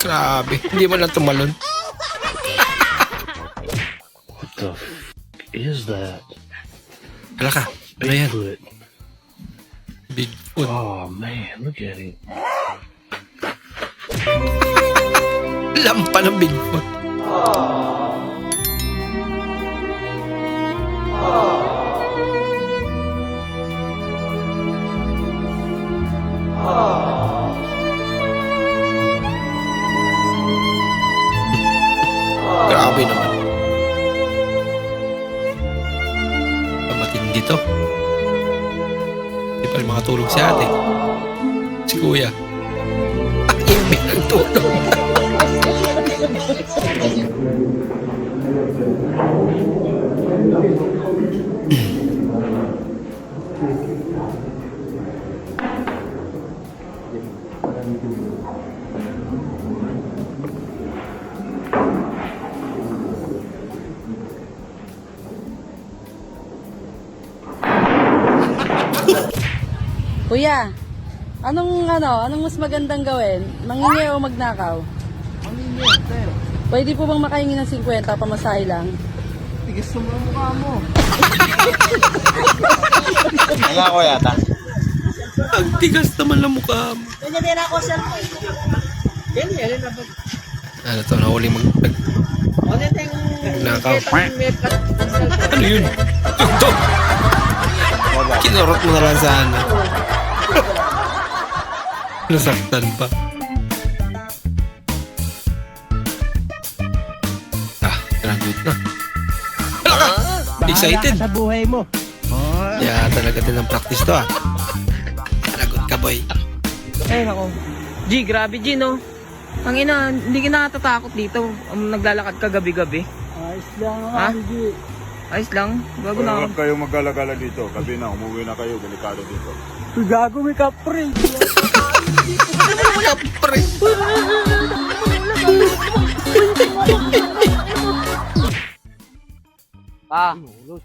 Grabe, hindi man lang tumalon. What the is that? Hala ka, ano yan? Bigfoot. Bigfoot. Oh man, look at it. Lampa ng Bigfoot. Grabe naman. Matindi to. Di pa makatulog si ate. Si kuya. Ang imig ng tulog. Kuya, anong mas magandang gawin? Mangingi o magnakaw? Mangingi, sir. Pwede po bang makahingi ng 50 pamasahe lang? Tigis mo ang mukha mo. Nangako yata. Ang tigas naman ng mukha mo. Kanya din ako, sir. Yan na ba? Ano to, nahuli Ano yung nakaw. Ano yun? Ito! Kinurot mo na lang sana. Nasaktan pa. Graduate na. Wala ka! Excited! Sa buhay mo. Yeah, talaga din ang practice to Lagot ka, boy. Ay, nako. G, grabe G, no? Ang ina, hindi ka nakatatakot dito. Naglalakad ka gabi-gabi. Ayos lang Ha? naman, G. Ayos lang. Bago na. Huwag kayong maggalagala dito. Gabi na, umuwi na kayo. Delikado dito. Gago, may kapre. Kapre!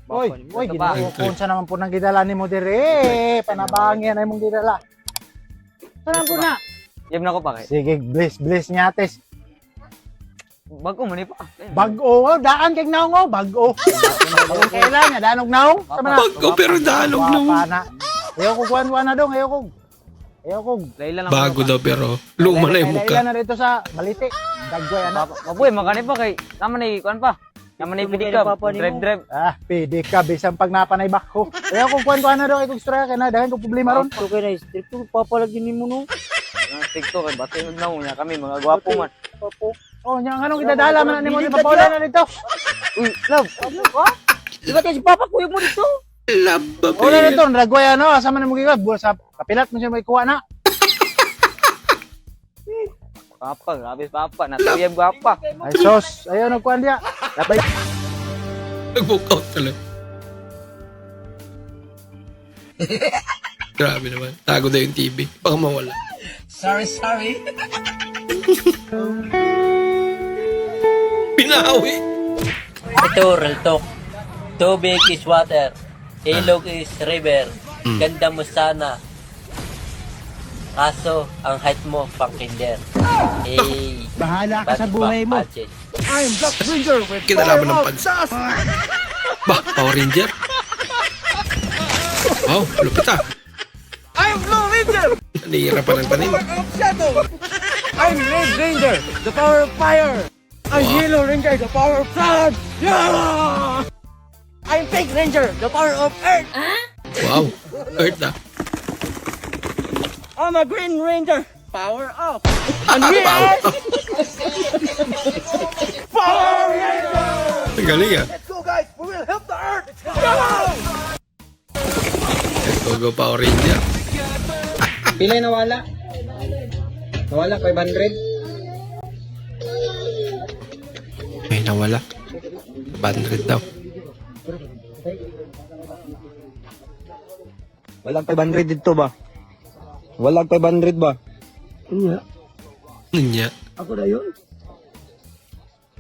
Oy, ginoo ko sa naman po nang gidala ni mo dire. Panabangyan ay mong gidala. Saan po na? Yam na ko pa kay. Sige, bless niya ates. Bago mo ni pa. Bag-o, daan kay naong bag-o. Ang kailan nga danog naong. Sama na. Bago pero dalog na mo. Pana. Ayaw ko kuwan na dong, ayaw ko. Layla lang. Bago daw pero luma na yung Ilan mukha. na rito sa Balite. Dagway ana. Mabuhay, makani pa kay. Tama na kuan pa. Tama na pidikab. Drive. Ah, pwede ka bisan pag napanay bako. Ayaw ko kuwan na dong ikong istorya kay na dahil ko problema ron. Okay na, strict to papalagin nimo no. Strict to kay batay na niya kami mga gwapo man. Oh, nya anong idadala man nimo ni Paula na dito. Uy, love. Ha? Di ba tayo si Papa kuya mo dito? Laba, Wala babe. nito, Dagway ano, asa man mo gigab, sa kapilat mo siya may kuha na. Papa, grabe Papa. Natuyab gwapa. Ay sos, ayaw nagkuhan dia. Labay. Nag-walk out talaga. Grabe naman. Tago na yung TV. Baka mawala. Sorry. Pinawi. Ito, real talk. Tubig is water. Ilog is river. Ganda mo sana. Kaso, ang height mo, pang kinder. Eh, Bahala ka sa buhay mo. budget. I'm Black Ranger with Kinalaman ng pansa. Bah, Power Ranger. Wow, lupit I'm Blue Ranger. Nahihirapan ng tanim. Of shadow. I'm Red Ranger, the power of fire. I'm Yellow Ranger, the power of flood. Yeah! I'm Pink Ranger, the power of earth. Wow, Earth I'm a Green Ranger, power of. And we are Power Ranger. Ang galing Let's go guys, we will help the earth. Go Power Ranger. Pila yung nawala? Nawala, 500? May nawala. 100 daw. Walang 500 dito ba? Walang 500 ba? Ninya. Ako na yun.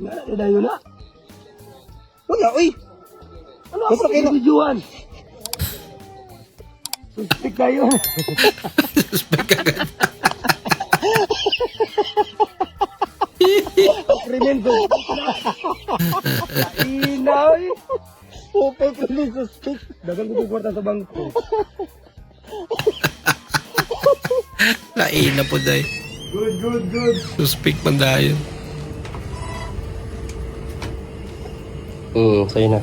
Na yun na. Wala, uy! Ano ako binibidyoan? Suspect na yun. Suspect agad. Tremendo. Inaw. Pupay tremendo stick. Dagang ko kwarta sa bangko. Lain na po day. Good. Suspect man dahil. Sa'yo na.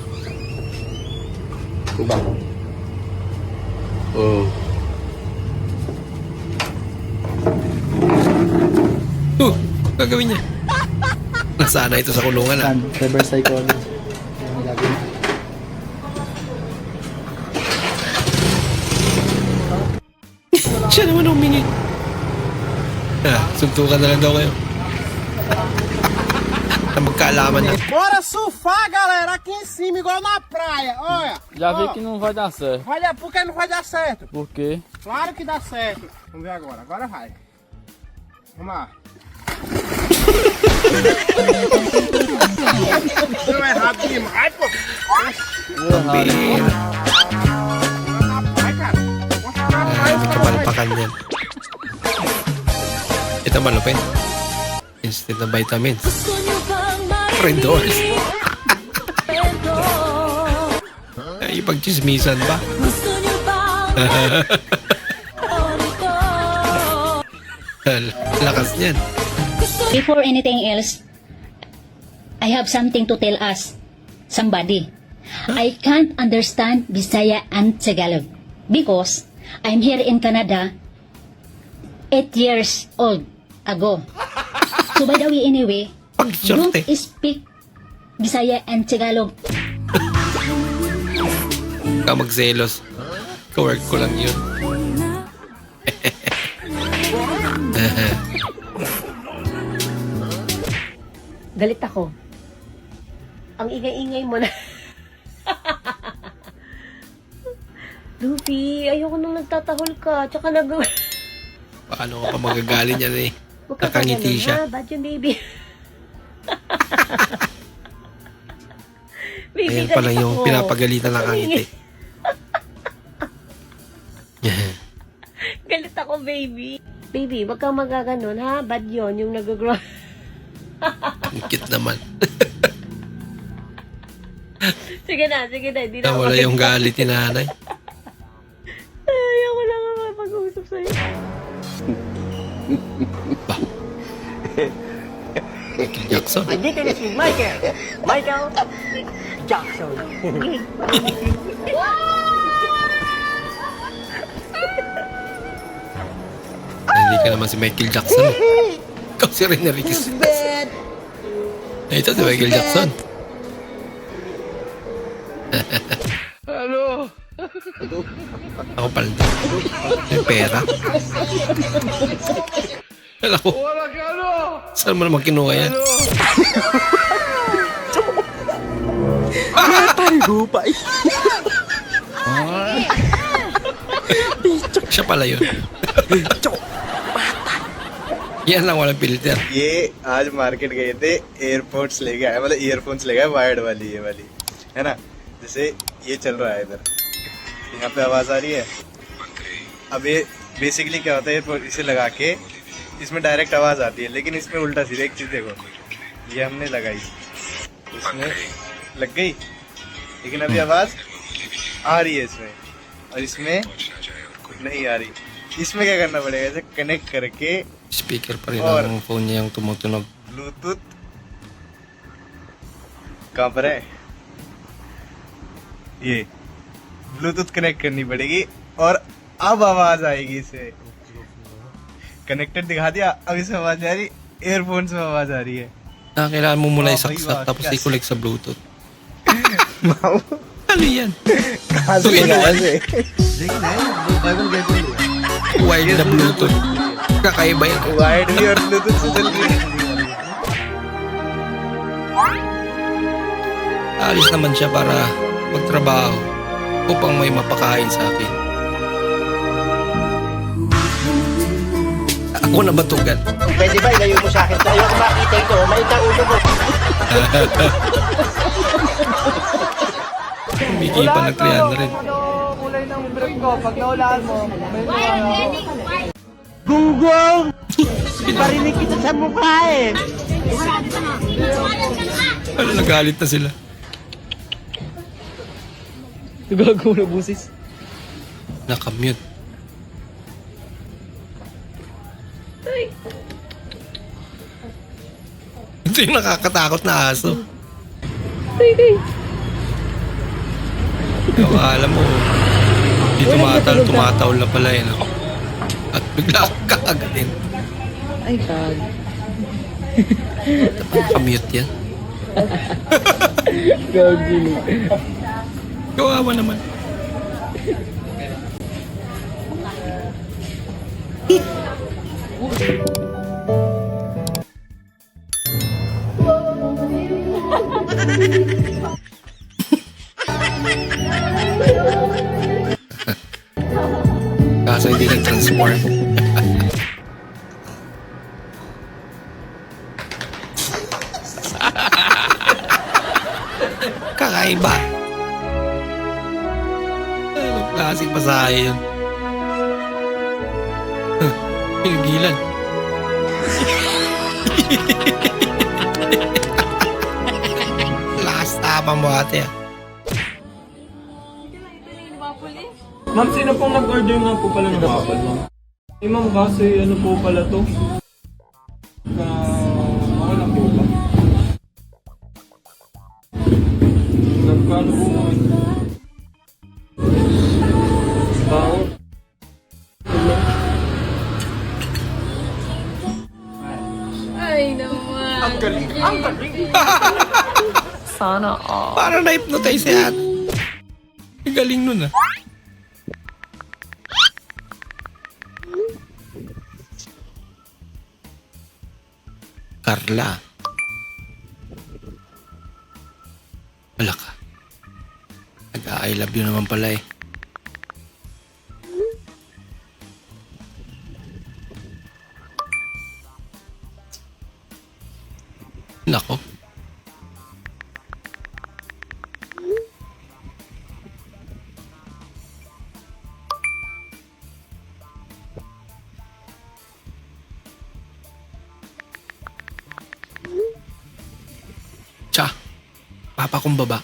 Diba? Gagawin niya. Nasana ito sa kulungan ah. Reverse psychology. Siya naman humingi. Suntukan na lang daw kayo. Na magkaalaman na. Bora surfar, galera, aqui em cima, igual na praia, olha. Já vi que não vai dar certo. Por que não vai dar certo? Por quê? Claro que dá certo. Vamos ver agora, agora vai. Vamos lá. Deu errado demais, pô. Pambira. Vai, cara. Mostra na praia, os caras vai. Kapalpakan yan. Ito malupit. Instant na vitamins. Redors. Ay, pagchismisan ba? Lakas niyan. Before anything else, I have something to tell us. Somebody. I can't understand Bisaya and Tagalog because I'm here in Canada 8 years old ago. So by the way, anyway, don't Pagsorte. speak Bisaya and Tagalog. Ka magselos. Ka-work ko lang yun. Galit ako. Ang ingay-ingay mo na. Luffy, ayoko nung nagtatahol ka. Tsaka Paano ka pa magagalit yan eh? Huwag ka Nakangiti ganun, siya. ha? Bad yun, baby. Baby, Ayan pala galit yung ako. pinapagalitan ng kangiti. Galit ako, baby. Baby, wag kang magaganon, ha? Bad yun, yung nag-grow. Ang cute naman. Sige na. Hindi na Nawala yung galit ni nanay. Ayaw ko lang nga mapag-uusap sa'yo. Michael Jackson. Dito na si Michael. Michael Jackson. Hindi ka naman si Michael Jackson. Ikaw si Rene Riquez. Ito si Michael Jackson. Hello. Ako palda. May pera. Alam ko. Wala ka ano? Saan mo naman kinuha yan? Hupay. Siya pala yun. Yan lang walang filter. ये आज मार्केट गए थे एयरपोर्ट्स लेके आए मतलब ईयरफोन्स लेके आए वायर्ड वाली ये वाली है ना जैसे ये चल रहा है इधर यहाँ पे आवाज आ रही है अब ये बेसिकली क्या होता है एयरपोर्ट इसे लगा के इसमें डायरेक्ट आवाज आती है लेकिन इसमें उल्टा सीधा एक चीज देखो ये हमने लगाई इसमें लग गई लेकिन अभी आवाज आ रही है इसमें और इसमें नहीं आ रही इसमें क्या करना पड़ेगा इसे कनेक्ट करके Speaker pa rin ang phone niya yung tumutunog. Bluetooth कहाँ पर है ये ब्लूटूथ कनेक्ट करनी पड़ेगी और अब आवाज आएगी इसे कनेक्टेड दिखा दिया अब इसमें आवाज आ रही एयरफोन्स में आवाज आ रही है Kailangan mo muna isaksak tapos i-connect sa Bluetooth. Ano yan? Wired na Bluetooth. Kakaiba yan. Wired भी और ब्लूटूथ से चल रही है Alis naman siya para magtrabaho upang may mapakain sa akin. Ako na batugan. Pwede ba ilayo mo sa akin? Tayo ko makita ito. May ulo mo. Bigay pa ng 300. Kulay ng brief ko. Pag naulaan mo, may Barinig kita sa mukha eh. Ano, nagalit na sila. Gago na busis. Nakamute. Ito yung nakakatakot na aso. Ikaw, alam mo, di tumataw na pala yun. At bigla kang kakagatin. Ay, kag. Nakamute yan. Kawawa naman. Kaso hindi nag-transform. Kakaiba. Anong klaseng pasahe yun? Pinigilan. Lakas tama mo ate. Ma'am, sino pong nag-order nga po pala ng apple, ma'am? Eh, ma'am, kasi ano po pala to? Ako lang po ba? Nagkano po mo eh? Bao? Ay, naman. Ang galing. Sana all. Parang na-hypnotize si ate. Ang galing nun ah. Carla. Wala ka. Nag-I love you naman pala eh. Nako. Tsa, papa kong baba.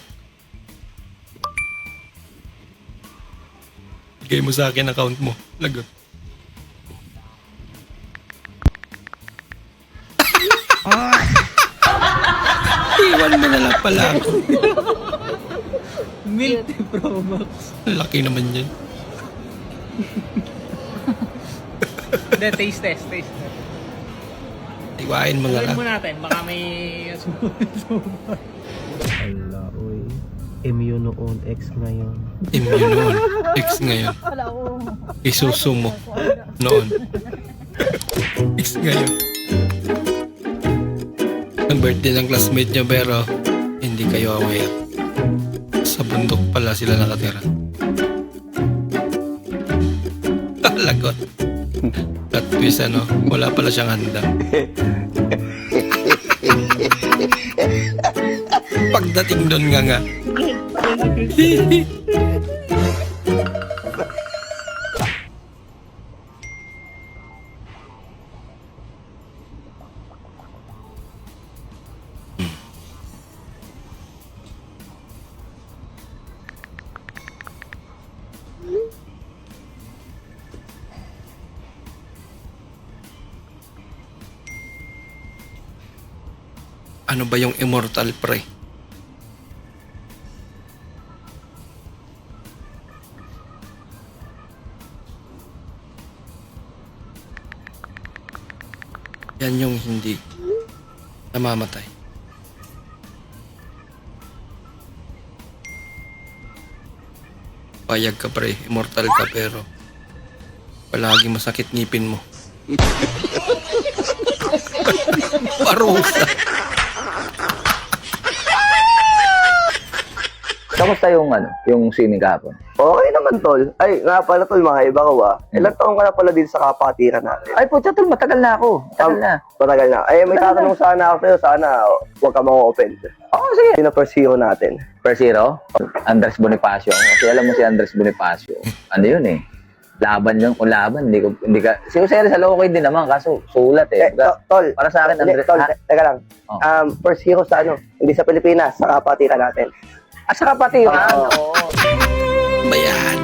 Bigay mo sa akin account mo. Lagot. Iwan mo na lang pala ako. Milk Pro Max. Laki naman yan. Hindi, taste test. Iwain mo na lang. Tuloy mo natin, baka may Ala, uy. MU noon, X ngayon. Immune X ngayon. Isuso mo. Noon. X ngayon. Ang birthday ng classmate niya pero hindi kayo aware. Sa bundok pala sila nakatira. Lagot. At twist ano, wala pala siyang handa. Pagdating doon nga. Ano ba yung immortal pre? Yan yung hindi namamatay. Payag ka pre, immortal ka pero palagi masakit ngipin mo. Parusa. Kamusta yung swimming kahapon? Okay naman, tol. Ay, nga pala, tol, mga iba ko Ilang taong ka na pala din sa kapatiran natin? Ay, putya, tol, matagal na ako. Matagal na. Ay, may tatanong sana ako sa'yo. Sana huwag ka mga-offend. Oo, sige. Sino first hero natin? First hero? Andres Bonifacio. Kasi alam mo si Andres Bonifacio. Ano yun eh? laban yun, kung laban, hindi ka, si Jose Rizal okay din naman, kaso sulat eh. Tol, Para sa akin, tol, teka lang. First hero sa hindi sa Pilipinas, sa kapatiran natin. Sa kapatiran, Oo. Bayan.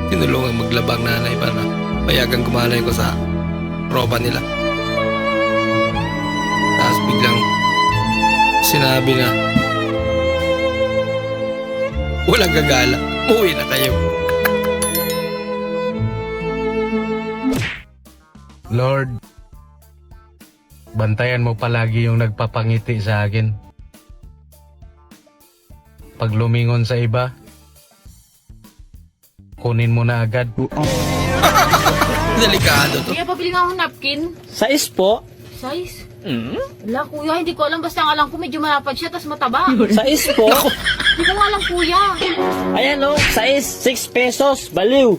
Tinulungan maglabang nanay para payagang kumalay ko sa roba nila. Tapos biglang sinabi na walang gagala, uwi na kayo. Lord, bantayan mo palagi yung nagpapangiti sa akin. Pag lumingon sa iba, kunin mo na agad. Delikado to. Kuya, pabili nga akong napkin. Size po? Size? Wala, kuya. Hindi ko alam. Basta ang alam ko, medyo malapad siya, tas mataba. Size po? Hindi ko nga alam, kuya. Ayan o, size 6 pesos, baliw.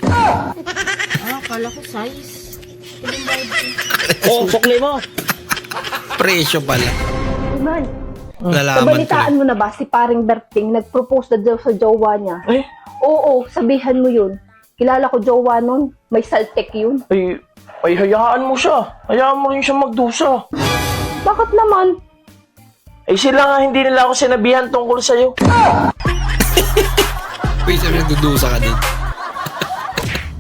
Akala ko size. Oh, sukli mo. Presyo pala. Man, Nalaman ko. nabalitaan mo na ba si paring Berting nag-propose na daw sa jowa niya? Eh? Oo, sabihan mo yun. Kilala ko jowa nun, may saltek yun. Ay, hayaan mo siya. Hayaan mo rin siya magdusa. Bakit naman? Eh sila nga hindi nila ako sinabihan tungkol sa'yo. Uy, sabi nagdudusa ka din.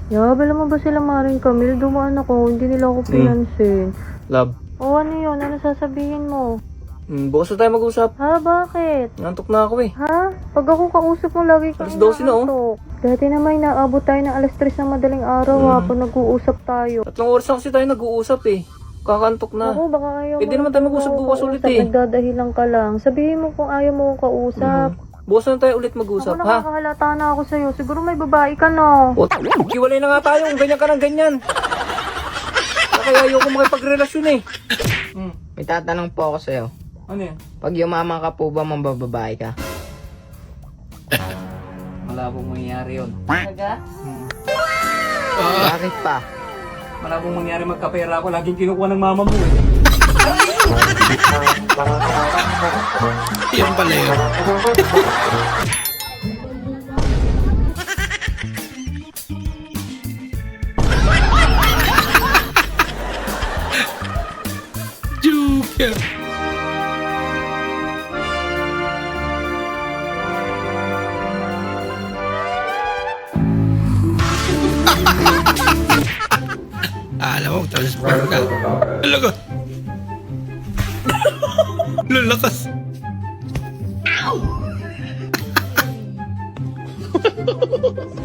Yabe naman ba sila Maring Camille? Dumaan ako, hindi nila ako pinansin. Love, O ano yun? Ano sasabihin mo? bukas na tayo mag-usap. Ha, bakit? Nantok na ako eh. Ha? Pag ako kausap mo, lagi kang Alas 12 na, oh. inaantok. Dati naman, naabot tayo ng alas 3 ng madaling araw pag nag-uusap tayo. 3 oras na kasi tayo nag-uusap eh. Kakantok na. Ako, baka ayaw Pwede naman tayo mag-usap bukas ulit eh. Nagdadahilan ka lang. Sabihin mo kung ayaw mo kong kausap. Bukas na tayo ulit mag-usap, Ako ha? nakakahalata na ako sa'yo. Siguro may babae ka, no? O, kiwalay na nga tayo kung ganyan ka ng ganyan. Kaya ayoko makipagrelasyon eh. May tatanong po ako sa'yo. Ano yan? Pag yumaman ka po ba, mambababae ka? Malabong mangyayari yun. Talaga? Bakit pa? Malabong mangyayari magkapera ako. Laging kinukuha ng mama mo eh. Yan pala yun. Joker. Alam mo, transform ka. Alaga. Lalakas.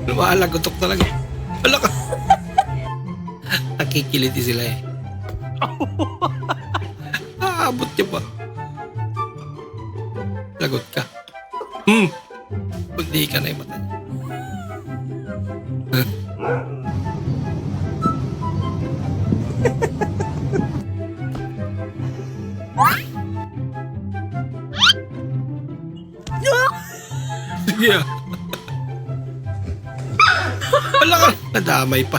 Lumalagotok talaga. Alakas. Nakikiliti sila eh. Aabot niya pa. Lagot ka. Hindi ka na yung mata niya. Sige ah. Wala ka. Nadamay pa.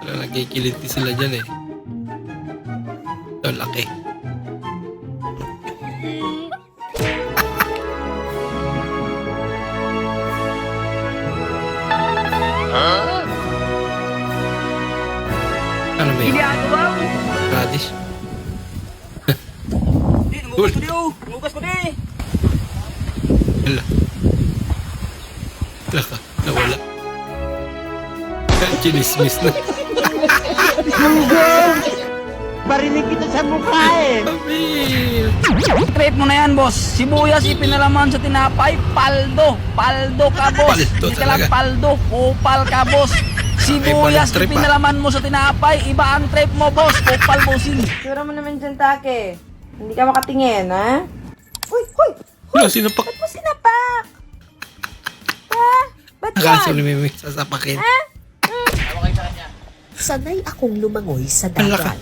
Wala, nagkikiliti sila dyan eh. Ito, laki. Ano ba yun? Radish? Lugas ko di oh! Lugas ko di! Wala. Wala ka. Nawala. Chinismis na. Barinig kita sa mukha eh. Pamil. Trip mo na yan, boss. Sibuyas ipinalaman sa tinapay, paldo. Paldo ka, boss. Paldo Hindi ka lang talaga. paldo. Kupal ka, boss. Sibuyas trip, ipinalaman mo sa tinapay, iba ang trip mo, boss. Kupal, bossing. Sura mo naman dyan, Take. Hindi ka makatingin, ha? Uy! Wala, sinapak. Ba't mo sinapak? Ha? Ba't Nakaso ni Mimi. Sasapakin. Sanay akong lumangoy sa Ang laka. dagat.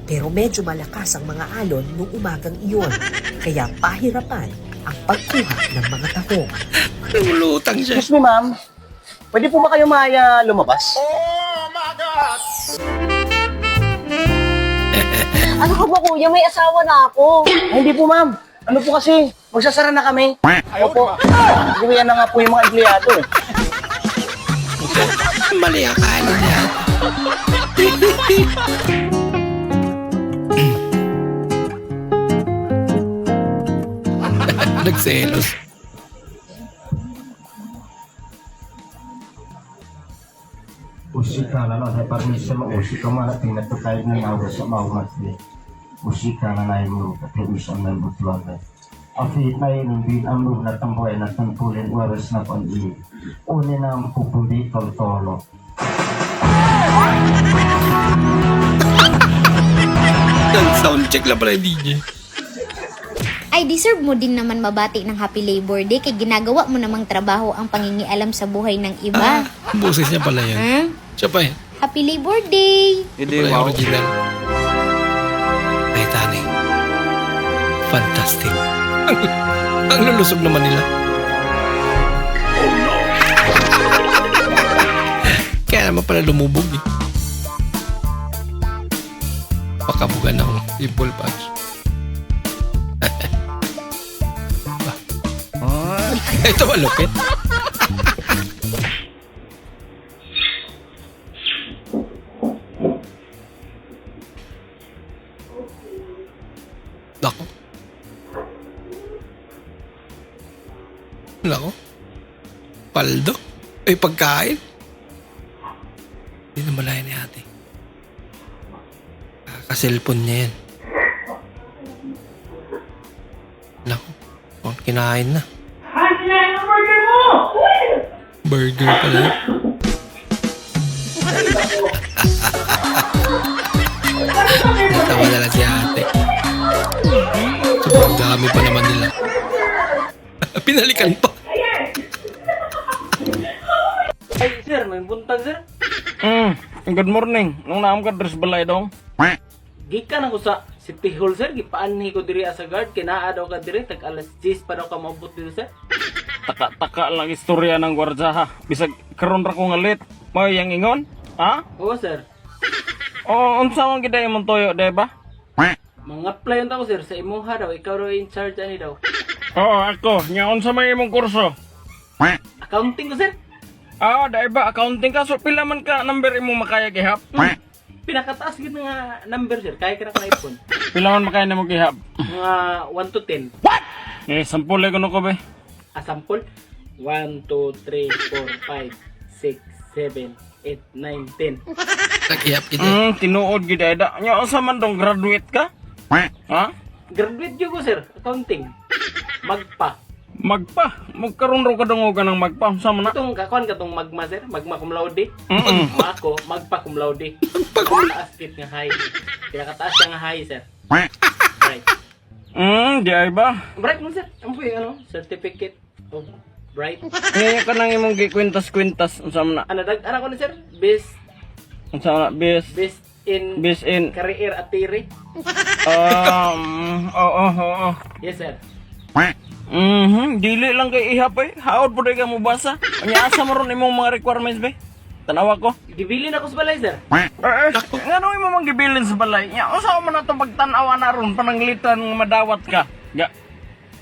Pero medyo malakas ang mga alon nung umagang iyon. Kaya pahirapan ang pagkuha ng mga tahong. Lumulutang siya. Excuse me, ma'am. Pwede po ba kayo maya lumabas? Ano ka ba kuya? May asawa na ako. Ay, hindi po ma'am. Ano po kasi, magsasara na kami. Opo. Uwian na nga po yung mga empleyado eh. Mali ang kanan niya. Nagselos. Usika na no, permission mo usika mo na tinatutay ng awa sa mawag ni. Usika na na mo permission ng butlog. Afit na yung bin ang loob na tamboy na tangkulin oras na pang-i. Una na ang pupundi tolo. Sound check lang pala yung DJ. Ay deserve mo din naman mabati ng Happy Labor Day kay ginagawa mo namang trabaho ang pangingialam sa buhay ng iba. Boses niya pala yan. Hmm? Siya pa eh. Happy Labor Day! Hindi wow. Original. Ay, Tani. Fantastic. Ang lulusog naman nila. Kaya naman pala lumubog eh. Pakabugan ng simple patch. Ito malupit. Lako. Lako. Paldo. Ay, pagkain. Hindi na malaya ni ate. Kaka-cellphone niya yan. Lako. Mukhang kinain na. Burger pala. Natawa na lang si ate. Sobrang dami pa naman nila. Pinalikan pa. Ay, sir, may buntag, sir. Good morning. Nung naam ka dress balay dong. Gikan ako sa City Hall, sir. Gipaanhi ko diri as a guard. Kinaa daw ka diri. Tag alas 10 pa daw ka maabot dito, sir. Taka-taka lang istorya ng gwardya ha. Bisag karon ra ko ngalit. May yang ingon? Ha? Oo, sir. O unsa man gid imong toyo, di ba? Mga-apply yun ako, sir. Sa imuha daw. Ikaw daw in charge ani daw. Oo, ako. Nya unsa may imong kurso? Accounting ko, sir. Dai ba accounting ka so pila man ka number imong makaya gihap? Pinakataas gid nga number, sir. Kaya ka na iPhone. Pila man makaya nimo gihap? Mga 1 to 10. Sampol ko no ko be. Sample. 1, 2, 3, 4, 5, 6, 7, 8, 9, 10. Nag-iap kita. Tinuod gid ada. Nya unsa man dong graduate ka? Ha? Graduate yun ko, sir. Accounting. Magpa. Magkaroon ro ka dungogan ng magpa. Unsa man na? Itong kakuan ka tong magma, sir. Magma cum laude. Ako, magpa cum laude. Taas kit nga high. Kaya kataas siya nga high, sir. Right. Di ay ba? Bright mo, sir. Ano po yung certificate of bright. Ngayon ka nang imong gikwintas-kwintas. Unsa man na? Ano ko na, sir? Best Unsa man na? Best in career atiri. Oo. Yes, sir. Dili lang kay ihap eh. Haod po ka mo basa. Anya asa mo ron imong mga requirements be? Tanawa ko. Gibilin ako sa balay, sir. Ngano imo mang gibilin sa balay? Nya usa man nato pagtan-awa na ron pananglitan nga madawat ka. Ga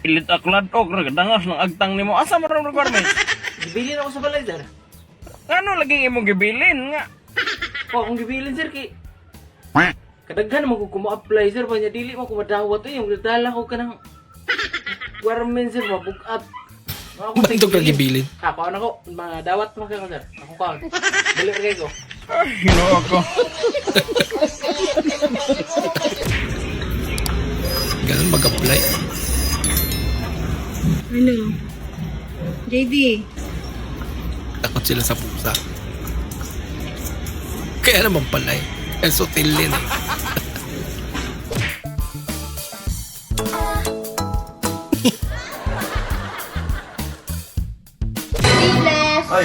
ilit aklad og dangas ng agtang nimo. Asa mo ron requirements? Gibilin ako sa balay, sir. Ngano lagi imong gibilin nga? Akong gibilin, sir, kay kadaghan mo ko kuma-apply, sir. Panya dili mo ko madawat yung dadala ko ka ng requirements, sir. Mabugat. Bantog ka gibilin. Ako, ano ko, mga dawat mo kayo, sir. Ako ka. Dali rin ko. Ay, hino ako. Ganun mag-apply. Ano? JD. Takot sila sa pusa. Kaya naman pala eh. Ang sutil din eh. Ay!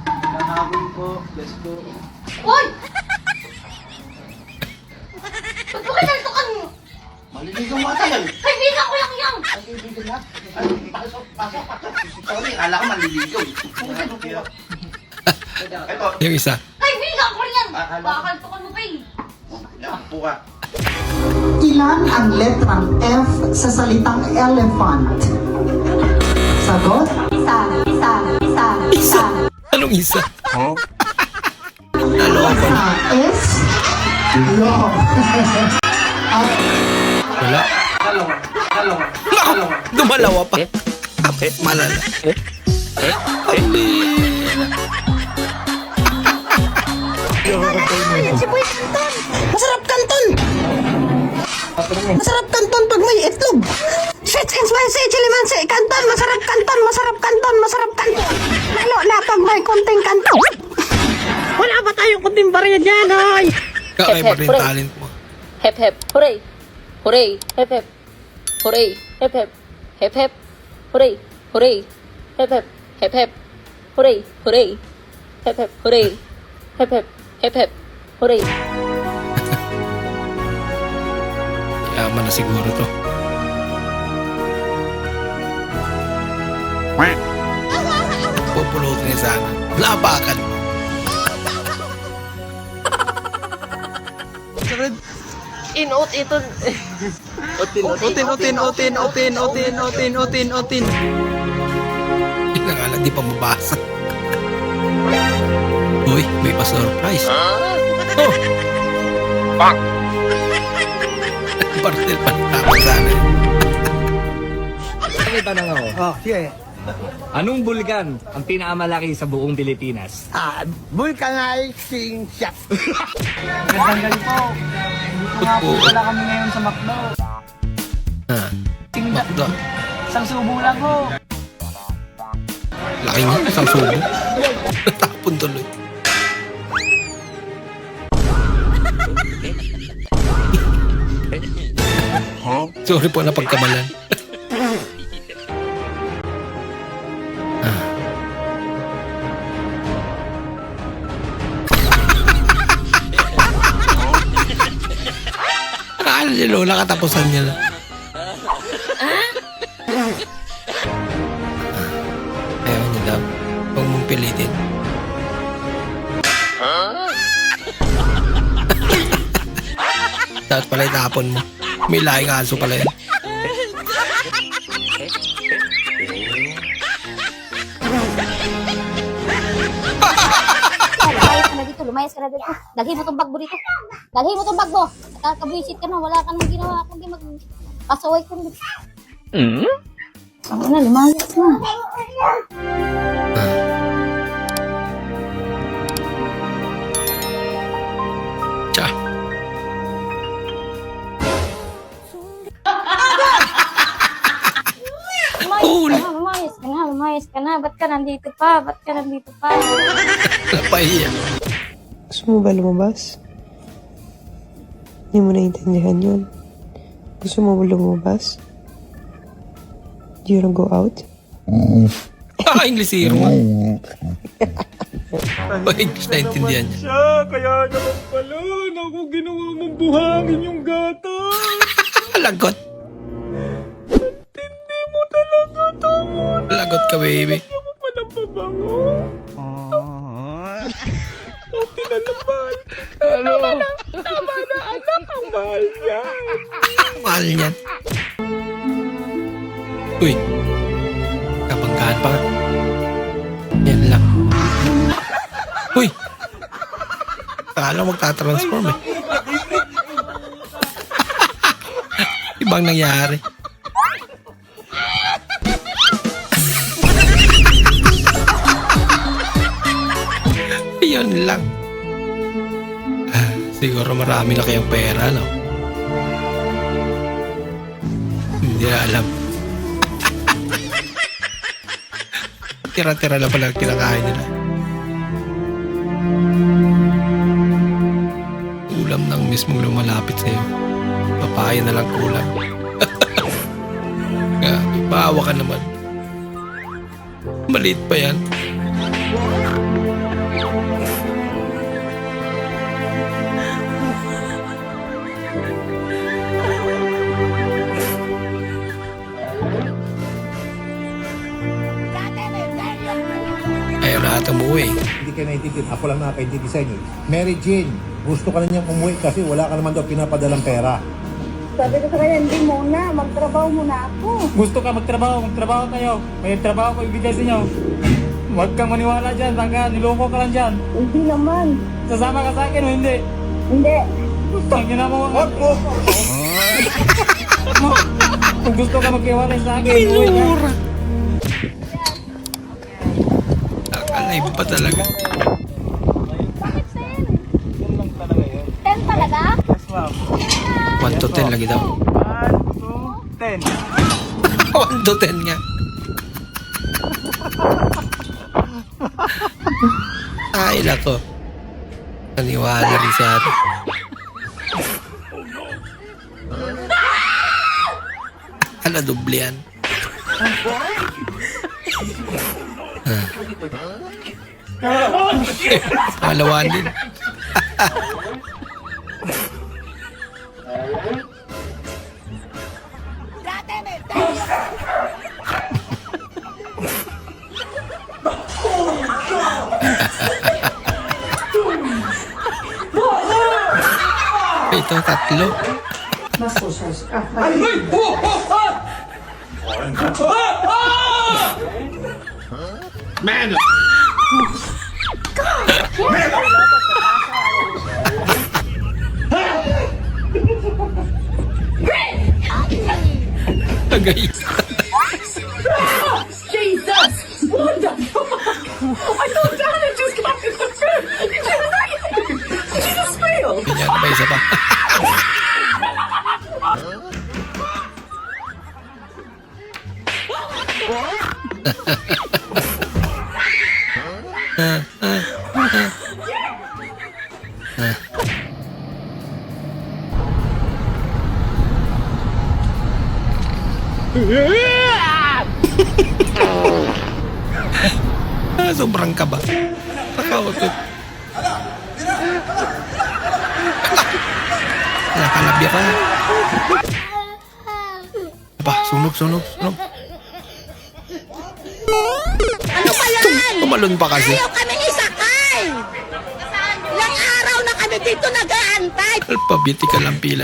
Nakakabing po. Let's go. Uy! Ba't mo kinaltukan mo? Maliligaw mo ata yan. Kaibigan ko lang yan! Pasok. Sorry, akala ko maliligaw. Yung isa. Ay, bilang ko yan! Kakaltukan mo pa eh. Ilan ang letrang F sa salitang elephant? Sagot? Isa. Anong isa? S. Love. Wala. Dumalawa pa. Malala. Si Boy Canton. Masarap kanton. Masarap kanton pag may itlog. Sweets and spicy, chili mansi, kanton. Masarap kanton, masarap kanton, masarap kanton. Lalo na pag may konting kanton. Wala ba tayong kunting barya dyan, ay? Kakaiba rin talent mo. Hep hep, hooray! Hooray! Hep hep! Hooray! Hep hep! Hep hep! Hooray! Hooray! Hep hep! Hep hep! Hooray! Hooray! Hep hep! Hooray! Hep hep! Hep hep! Hooray! Yaman na siguro to. Pupulutin niya sana. Labakan mo. Inot ito. Otin. Ito nga lang, di pa mabasa. Uy, may pa-surprise. Oh! Bang! Partil pa tapos sana. May tanong ako. Oh, sige. Anong bulkan ang pinakamalaki sa buong Pilipinas? Vulcanizing shot. Gandang galing po. Nga po pala kami ngayon sa McDo. Makdo. Isang subo lang po. Laki niya, isang subo. Natapon tuloy. Sorry po na pagkamalan. Akala ni Lola katapusan niya lang. Ayaw niya daw. Huwag mong pilitin. Dapat pala itapon mo. May lahing aso pala yan. Lumayas ka na dito. Dalhin mo tong bag mo dito. Dalhin mo tong bag mo. Nakakabuisit ka na. Wala ka nang ginawa. Kundi mag-pasaway ka na dito. Ako na, lumayas na. Tsa. Lumayas ka na. Ba't ka nandito pa? Napahiya. Gusto mo ba lumabas? Hindi mo naintindihan yun. Gusto mo ba lumabas? Do you wanna go out? English mo. English na intindihan niya. Kaya naman pala, naku, ginawa mong buhangin yung gata. Lagot. Hindi mo talaga tamo. Lagot ka, baby. Ano pa ng pabango? Tinalaman. Tama na, anak, ang mahal yan. Mahal niyan. Uy. Kabanggaan pa. Yan lang. Uy. Kala magtatransform eh. Ibang nangyari. Yun lang. Siguro marami na kayong pera, no? Hindi na alam. Tira-tira na pala ang kinakain nila. Ulam ng mismong lumalapit sa'yo. Papaya na lang kulang. Maawa ka naman. Maliit pa yan. Ayaw na ata umuwi. Hindi kayo naiintindihan. Ako lang nakakaintindi sa inyo. Mary Jane, gusto ka na niyang umuwi kasi wala ka naman daw pinapadalang pera. Sabi ko sa kanya, hindi muna. Magtrabaho muna ako. Gusto ka magtrabaho kayo. May trabaho ko ibigay sa inyo. Huwag kang maniwala dyan, tangka, niloko ka lang dyan. Hindi naman. Sasama ka sa akin o hindi? Hindi. Tangina mo. Kung gusto ka magkiwalay sa akin, umuwi ka. Alive pa talaga. 10 talaga? 1 to 10 lagi daw. 1 to 10. 1 to 10 nga. Ay, lako. Naniwala rin sa atin. Ala, doble yan. Pangalawan din. Ito, tatlo. Man! Tagay. Jesus! What the fuck? I thought Dana just got in the bed. She just failed. Yan, may isa pa. Sobrang kaba. Nakautot. Nakalabya ka. Aba, sunog. Ano ba yan? Tumalon pa kasi. Ayaw kami isakay! Ilang araw na kami dito nag-aantay! Alphabetical ang pila.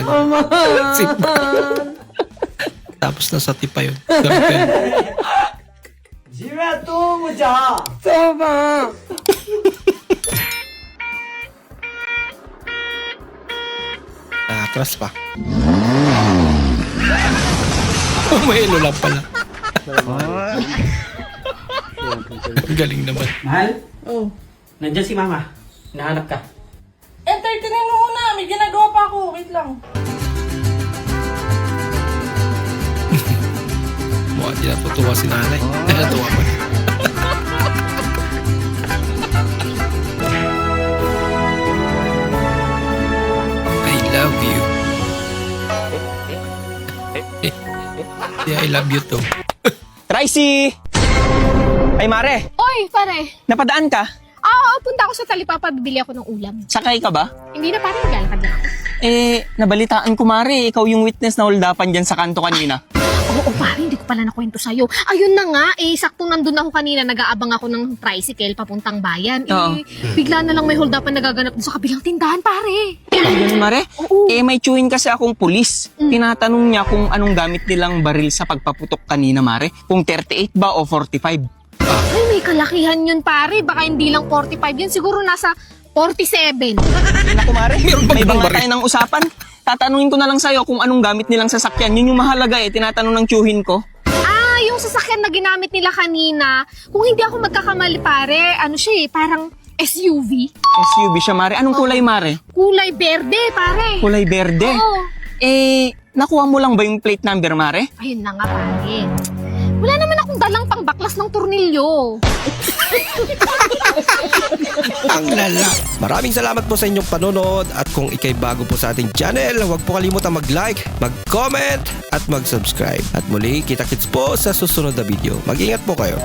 Tapos nasa tipa yun. Jira to mo dyan. Tama! Atras pa. Umahilo lang pala. Galing naman. Mahal? Oo. Nandyan si Mama. Nahanap ka. Entertainin mo muna. May ginagawa pa ako. Wait lang. Mukha di natutuwa si nanay. Natutuwa pa. I love you. Yeah, I love you too. Tracy! Ay, Mare. Oy, pare. Napadaan ka? Punta ako sa Talipapa. Bibili ako ng ulam. Sakay ka ba? Hindi na, pare. Maglalakad lang ako. Nabalitaan ko, Mare. Ikaw yung witness na holdapan dyan sa kanto kanina. Oo, pare. Hindi ko pala nakwento sa'yo. Ayun na nga. Saktong nandun ako kanina. Nag-aabang ako ng tricycle papuntang bayan. Bigla na lang may holdapan nagaganap doon sa kabilang tindahan, pare. Ganun, Mare? Oo. May chewin kasi akong pulis. Tinatanong niya kung anong gamit nilang baril sa pagpaputok kanina, Mare. Kung 38 ba o 45. Ay, may kalakihan yun, pare. Baka hindi lang 45 yun. Siguro nasa 47. Naku, Mare. May banga tayo ng usapan. Tatanungin ko na lang sa'yo kung anong gamit nilang sasakyan. Yun yung mahalaga tinatanong ng tiyuhin ko. Yung sasakyan na ginamit nila kanina, kung hindi ako magkakamali, pare, ano siya parang SUV. SUV siya, Mare. Anong kulay, Mare? Kulay berde, pare. Kulay berde? Oo. Nakuha mo lang ba yung plate number, Mare? Ayun na nga, pare. Wala naman akong dalang pangbaklas ng tornilyo. Ang lala. Maraming salamat po sa inyong panonood at kung ikay bago po sa ating channel, huwag po kalimutan mag-like, mag-comment at mag-subscribe. At muli, kita-kits po sa susunod na video. Mag-ingat po kayo.